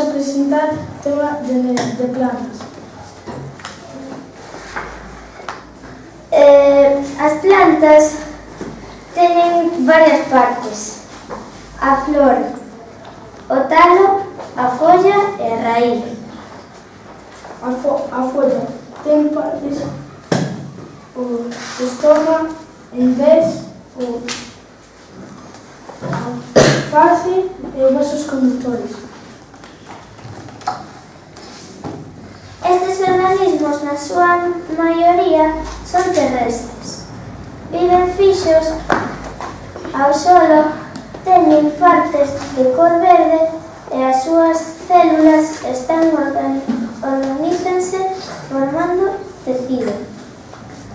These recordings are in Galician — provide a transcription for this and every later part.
a presentar tema de plantas. As plantas teñen varias partes: a flor, o talo, a folla e a raíz. A folla ten partes o estoma, en vez, a face e os vasos conductores. Estes organismos, na súa maioría, son terrestres. Viven fixos ao solo, teñen partes de cor verde e as súas células organícense formando tecido.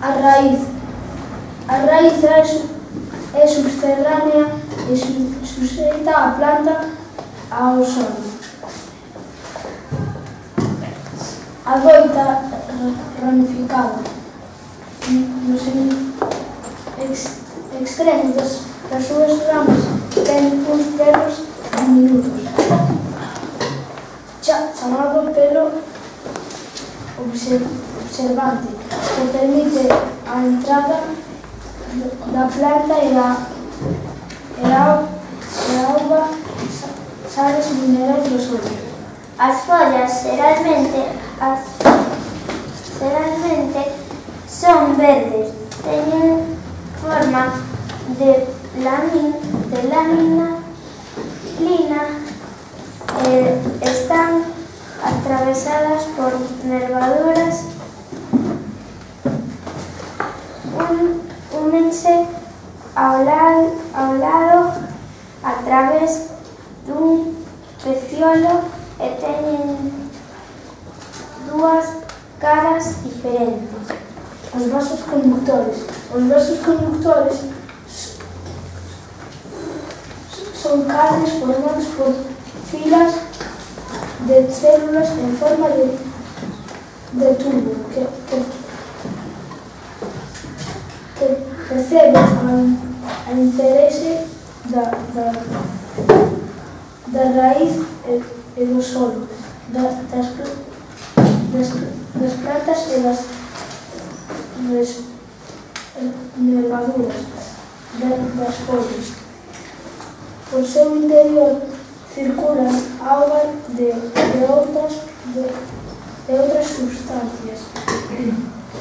A raíz é subterránea e suxeita a planta ao solo. Adoita ramificada nos extremos das súas ramas, ten uns pelos diminutos, chamado pelo observante, que permite a entrada da planta e auga, sales minerais do solo. As follas xeralmente son verdes, teñen forma de lámina lina e están atravesadas por nervaduras. Únense ao lado a través dun peciolo e teñen dúas caras diferentes. Os vasos conductores. Os vasos conductores son carnes formadas por filas de células en forma de tubo que receben a interese da raíz e do solo, das plantas e das nervaduras das follas. Por seu interior circulan auga de outras substancias,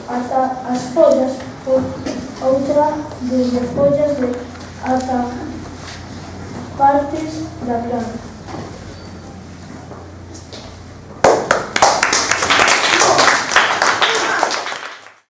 ata as follas, por outra desde follas ata partes da planta.